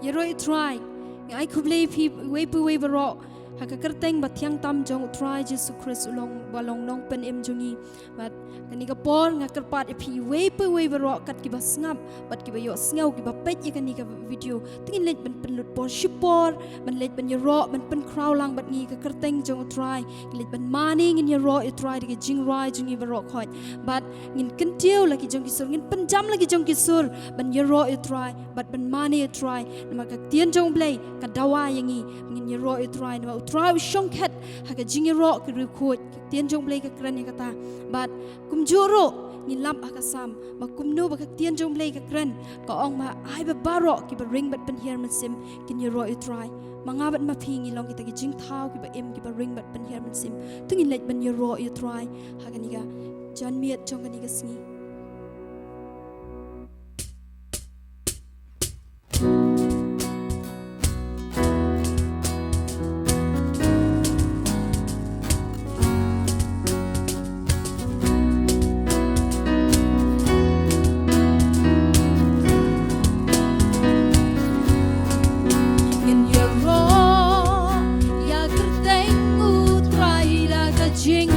Yeroi try. Ai kublei pi wepu webero. Haka kerteng batiang tam jong try Jesus Christ ulong balong nong pen em jongi. But kani ka por ngakerpat pi wepu webero kat ki basngap. Bat ki bayo sngaw ki bapet ya kani ka video. Tingin let ben penlut por shipor. Ben let ben yero ben pen crowlang bat ngi ka kerteng jong try. Let ben mani ngin yero you try de jing rai jongi bero khot. But ngin kentiew lagi jong kisur ngin penjam lagi jong kisur. Ben yero you try. But ben mani you try. Nama ka tien jong blay ka dawa yangi ngin yero you try. Nama try shong ket haka jing yero ki record tien jong blay ka kran ya kata. But kumjuro ni lamp akasam makumno baka tien jong blay ka kran ka ong ma ai ba baro ki ba ring bat pen here man sim kin yero you try. Mangabat mapingi long kita ki jing thau ki ba em ki ba ring bat pen here man sim tungin let ben yero you try haka ni ka jan miet jong ka ni ka sngi. Ching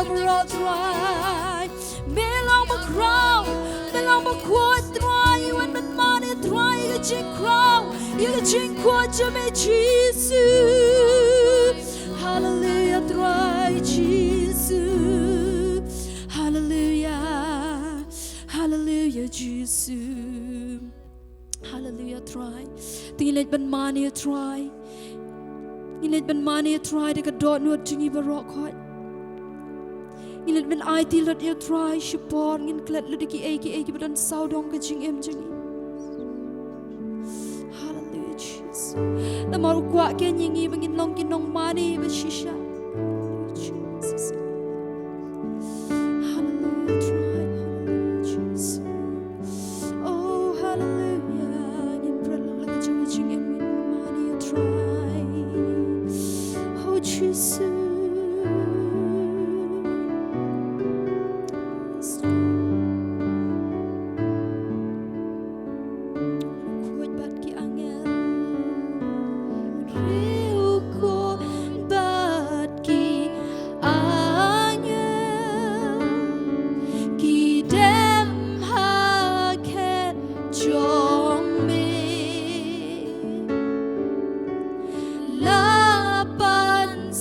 bro try belong my crown belong my quad try you and my money try you the ching crown you the ching quad to me Jesus hallelujah try Jesus hallelujah hallelujah Jesus hallelujah try tingin ban money try Inlet ben mani try de kadot nuot jingi barok khoi. Inlet ben IT lot you try shipor ngin klet ludiki eki badan saudong ka jing em jingi. Hallelujah Jesus. Namor kwa ke nyingi bangin nong kinong mani ba shisha. Jesus. Hallelujah try. Hallelujah Jesus. Oh hallelujah. Ngin pral laga jing em mani try. Jesus Kuat bat ki angel Riu kuat bat ki angel Ki dem haket jong me Lapan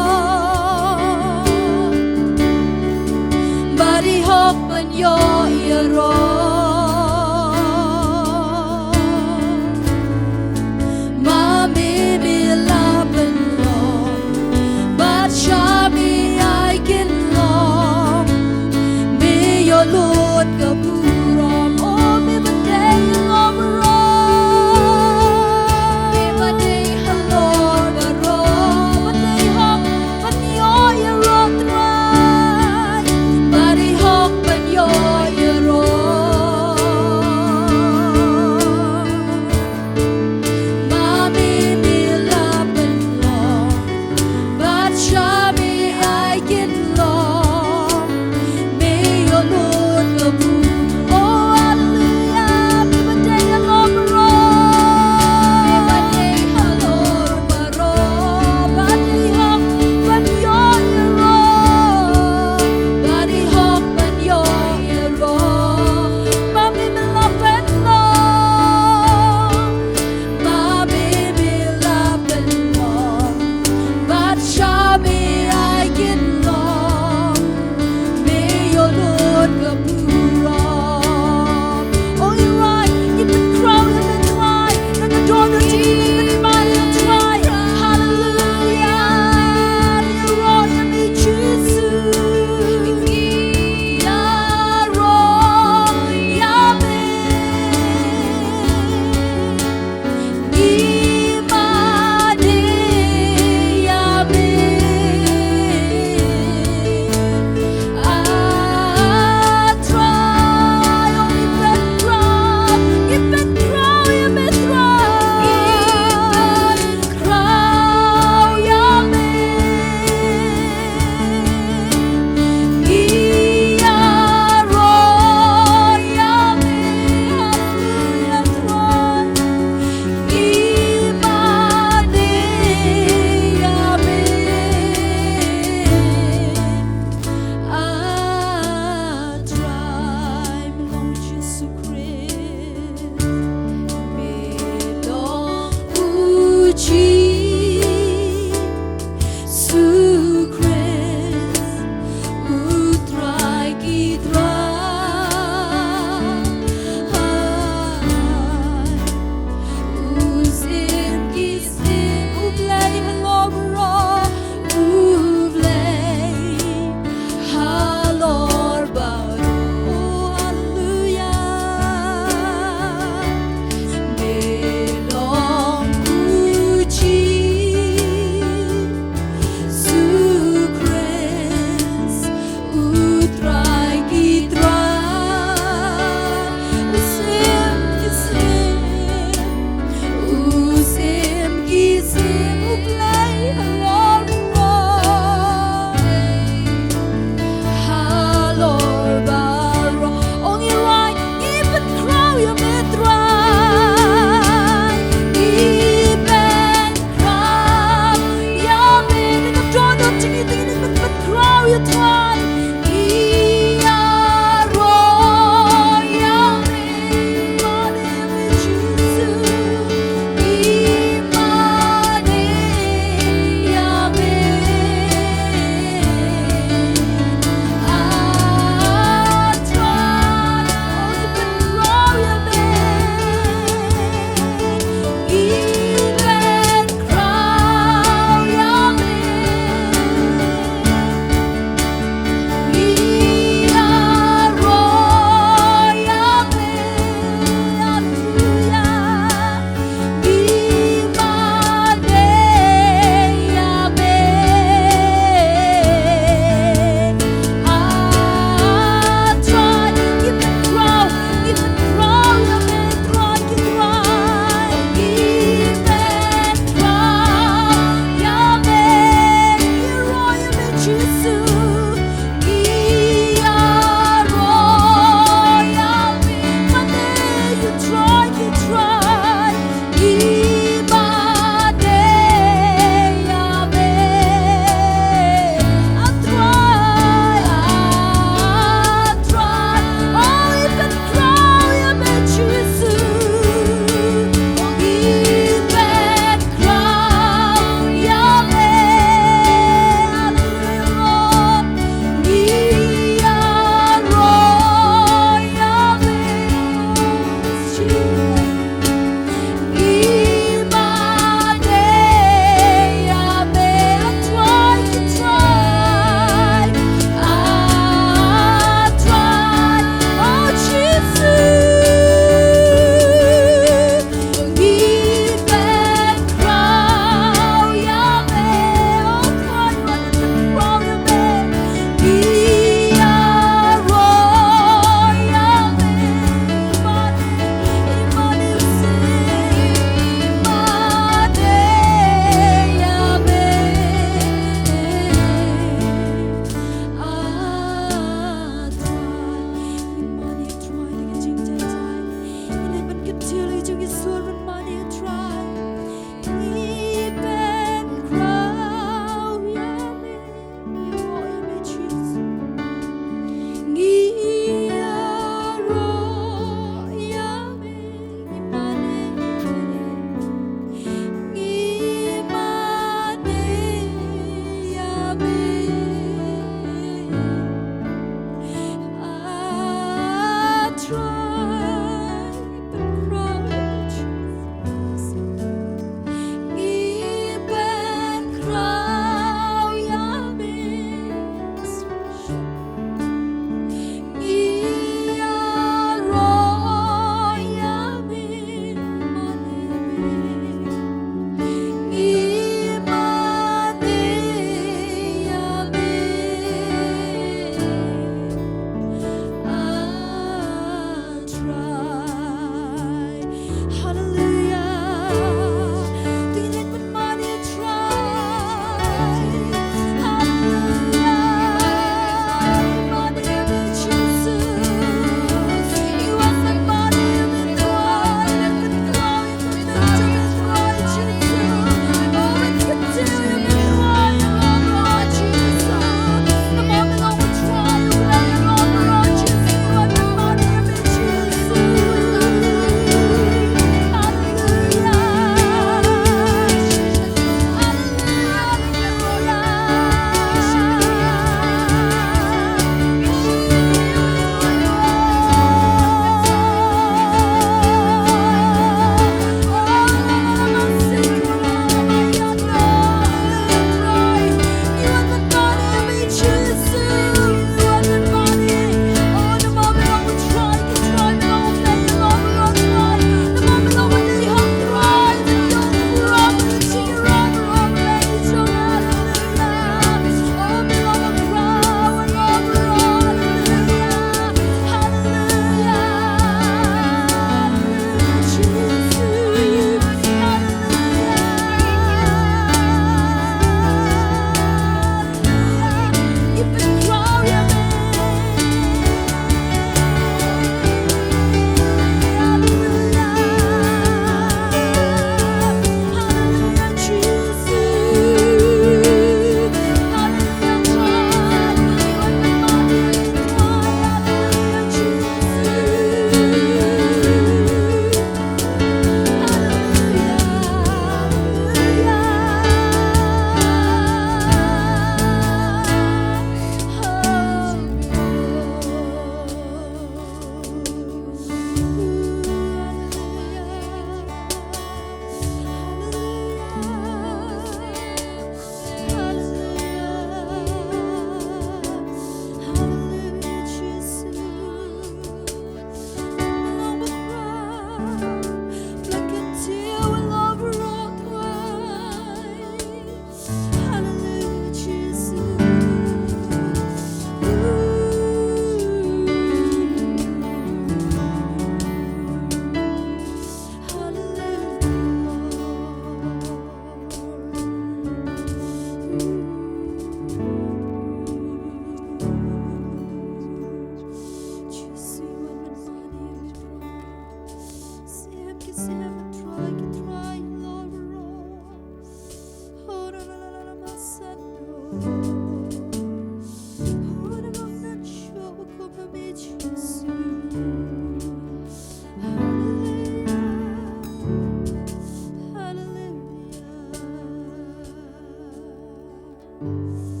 Amen.